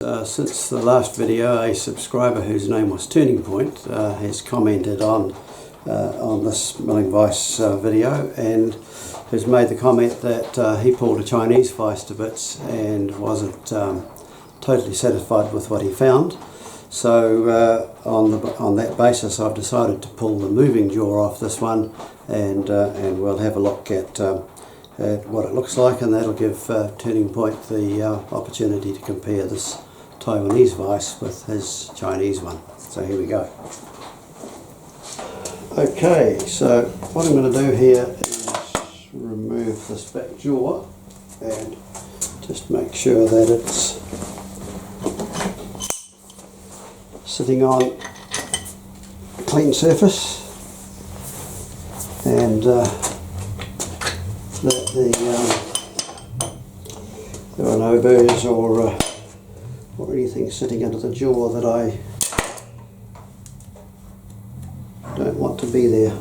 Since the last video, a subscriber whose name was Turning Point has commented on this milling vice video and has made the comment that he pulled a Chinese vice to bits and wasn't totally satisfied with what he found. So on that basis, I've decided to pull the moving jaw off this one, and we'll have a look at what it looks like, and that'll give Turning Point the opportunity to compare this Taiwanese vice with his Chinese one. So here we go. Okay, so what I'm going to do here is remove this back jaw and just make sure that it's sitting on a clean surface, and that there are no burrs or anything sitting under the jaw that I don't want to be there.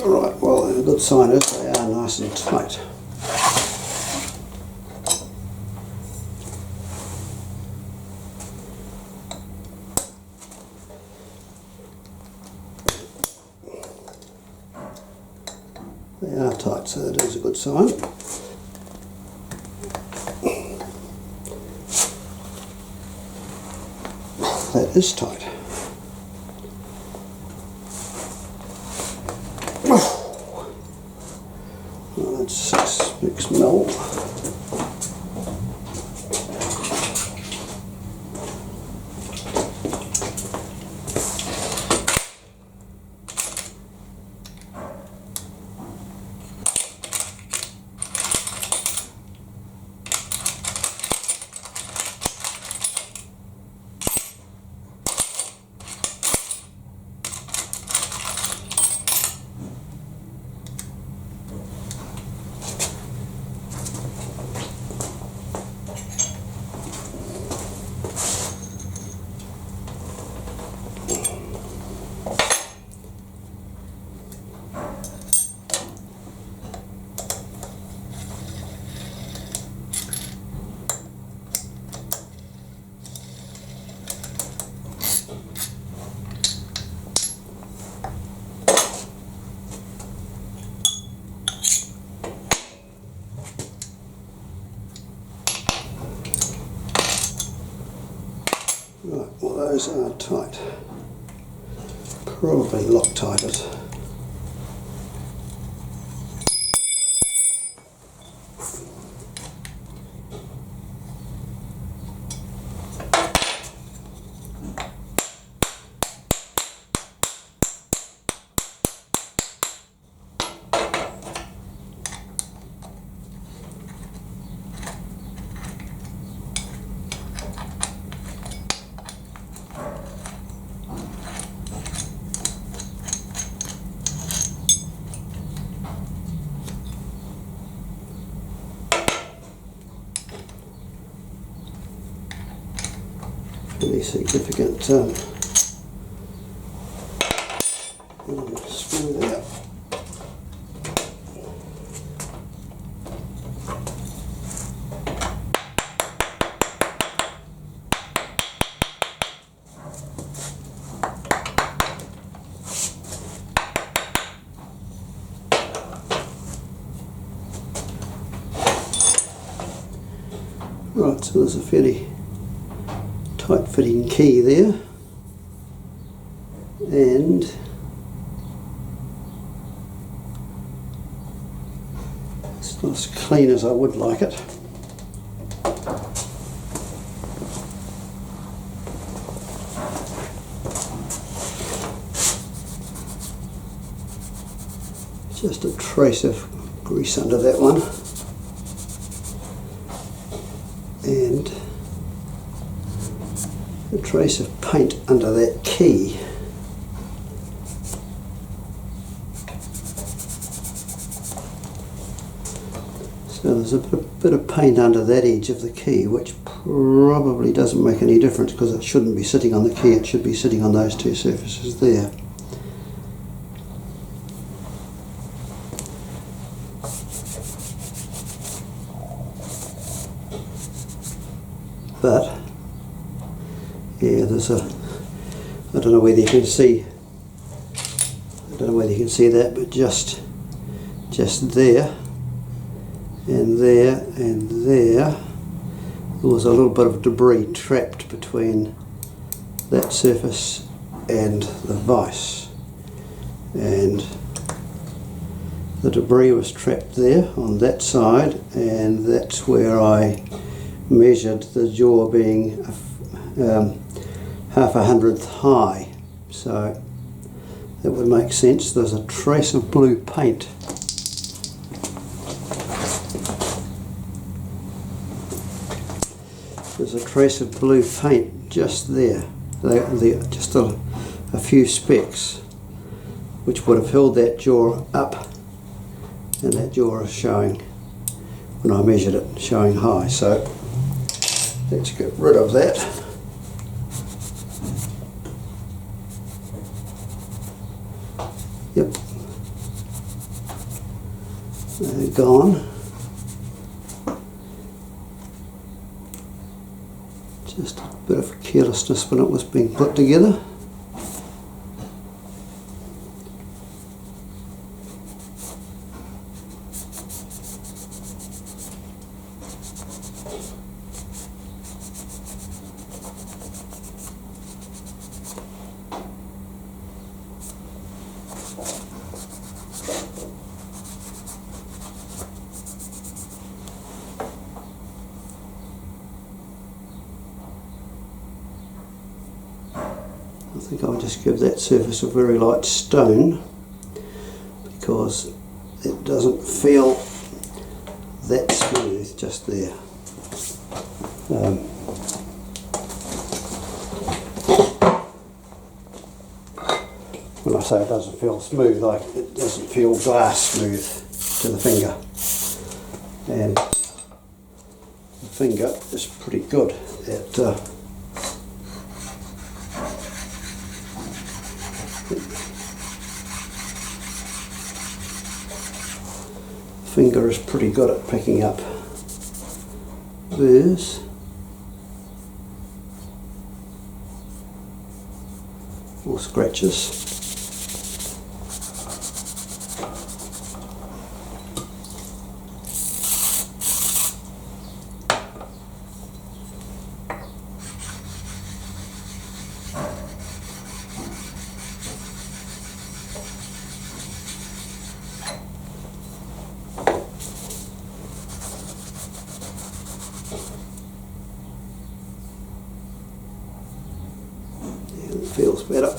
Alright, well, the good sign is they are nice and tight. They are tight, so that is a good sign. That is tight. Well, that's 6 mil. Right, well, those are tight. Probably Loctited. Really significant screw there. Right, so there's a fairly tight fitting key there, and it's not as clean as I would like it. Just a trace of grease under that one, and a trace of paint under that key. So there's a bit of paint under that edge of the key, which probably doesn't make any difference because it shouldn't be sitting on the key, it should be sitting on those two surfaces there. But yeah, there's a, I don't know whether you can see, that, but just there and there and there was a little bit of debris trapped between that surface and the vise, and the debris was trapped there on that side, and that's where I measured the jaw being half a hundredth high, so that would make sense. There's a trace of blue paint. There's a trace of blue paint just there, just a few specks, which would have held that jaw up, and that jaw is showing, when I measured it, showing high. So let's get rid of that. Yep, they're gone. Just a bit of carelessness when it was being put together. I think I'll just give that surface a very light stone because it doesn't feel that smooth just there. When I say it doesn't feel smooth, like it doesn't feel glass smooth to the finger, and the finger is pretty good at finger is pretty good at picking up this. Or scratches. Feels better.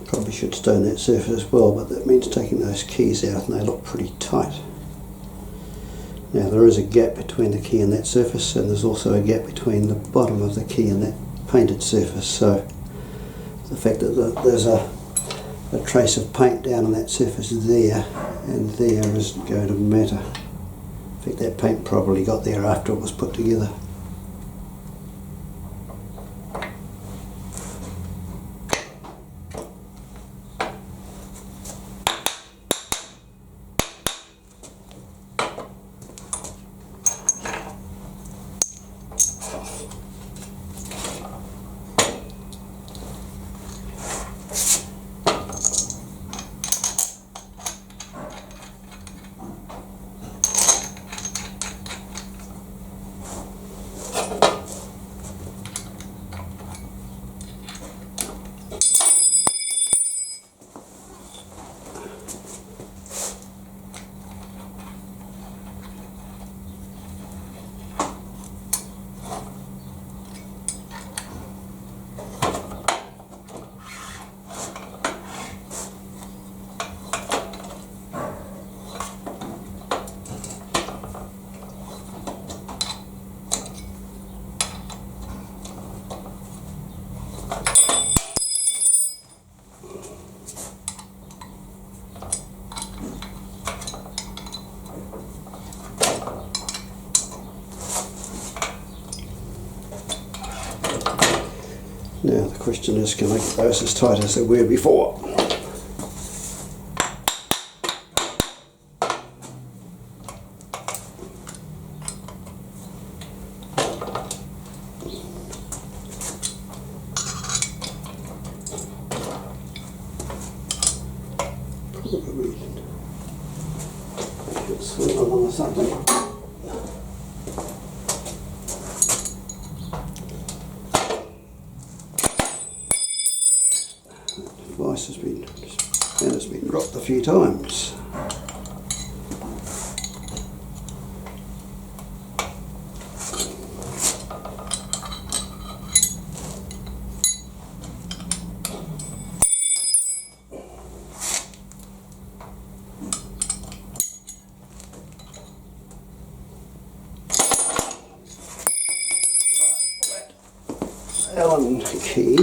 Probably should stone that surface as well, but that means taking those keys out and they look pretty tight. Now there is a gap between the key and that surface, and there's also a gap between the bottom of the key and that painted surface, so the fact that there's a trace of paint down on that surface there and there isn't going to matter. In fact, that paint probably got there after it was put together. question is, can I get those as tight as they were before? Or something. The device has been dropped a few times. Allen key.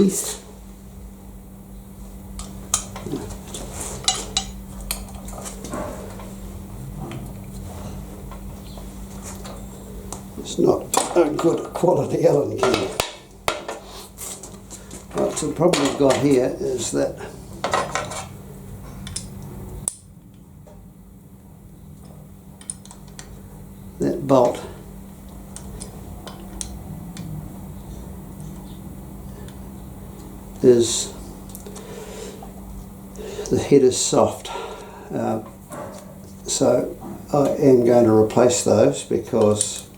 It's not a good quality Allen key. But the problem we've got here is that that bolt is, the head is soft, so I am going to replace those, because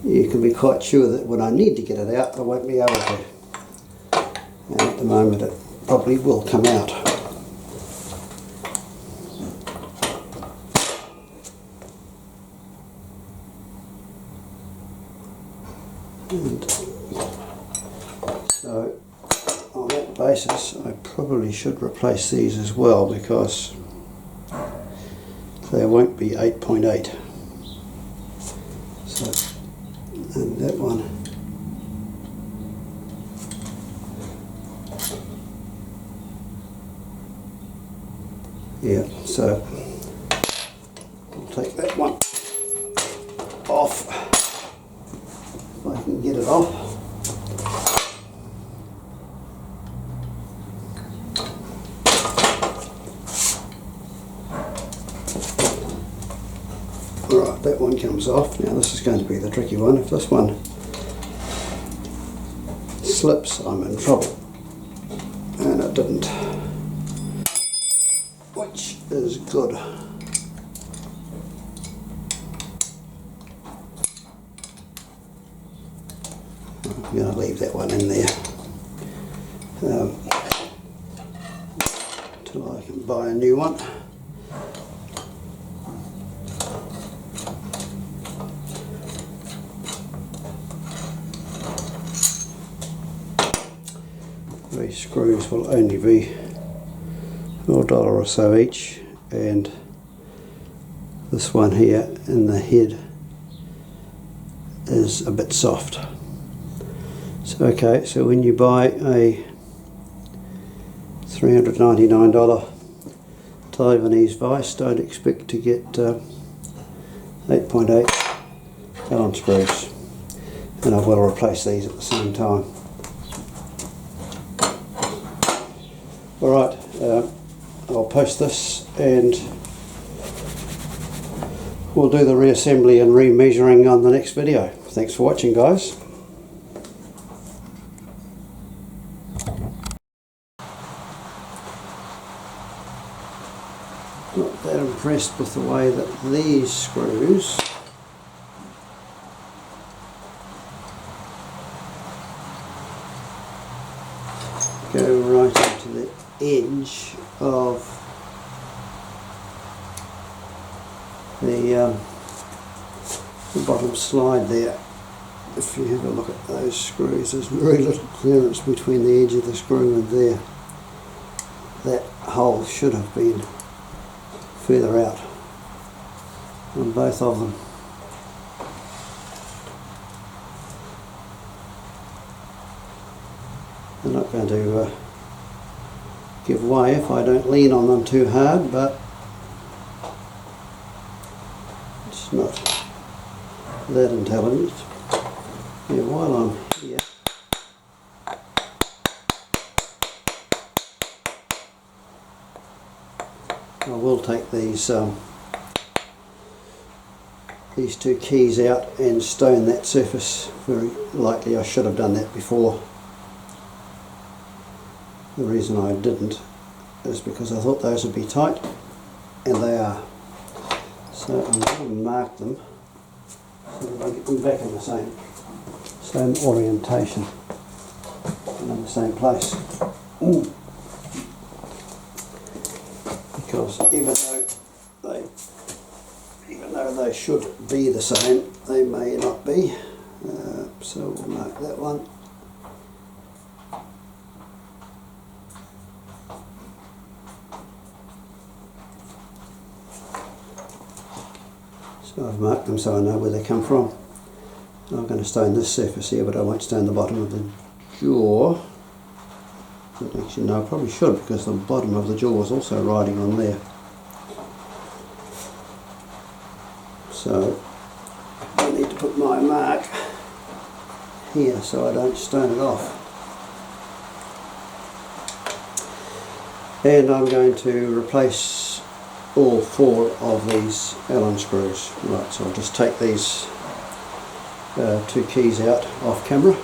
you can be quite sure that when I need to get it out I won't be able to, and at the moment it probably will come out. And so on that basis I probably should replace these as well, because they won't be 8.8. So, and that one, yeah, so I'll take that one off if I can get it off. Right, that one comes off. Now this is going to be the tricky one. If this one slips, I'm in trouble. And it didn't, which is good. I'm going to leave that one in there until I can buy a new one. These screws will only be $1 or so each, and this one here in the head is a bit soft. So okay, so when you buy a $399 Taiwanese vise, don't expect to get 8.8 Allen screws, and I will replace these at the same time. Alright, I'll post this and we'll do the reassembly and remeasuring on the next video. Thanks for watching, guys. Not that impressed with the way that these screws go right into the edge of the bottom slide there. If you have a look at those screws, there's very little clearance between the edge of the screw and there. That hole should have been further out on both of them. They're not going to give way if I don't lean on them too hard, but it's not that intelligent. Yeah, while I'm here, I will take these two keys out and stone that surface. Very likely I should have done that before. The reason I didn't is because I thought those would be tight, and they are. So I'm going to mark them so that I get them back in the same orientation and in the same place. Because even though they should be the same, they may not be. So we'll mark that one. So I've marked them so I know where they come from. I'm going to stone this surface here, but I won't stone the bottom of the jaw. But actually no, I probably should, because the bottom of the jaw is also riding on there. So I need to put my mark here so I don't stone it off. And I'm going to replace all 4 of these Allen screws. Right, so I'll just take these 2 keys out off camera.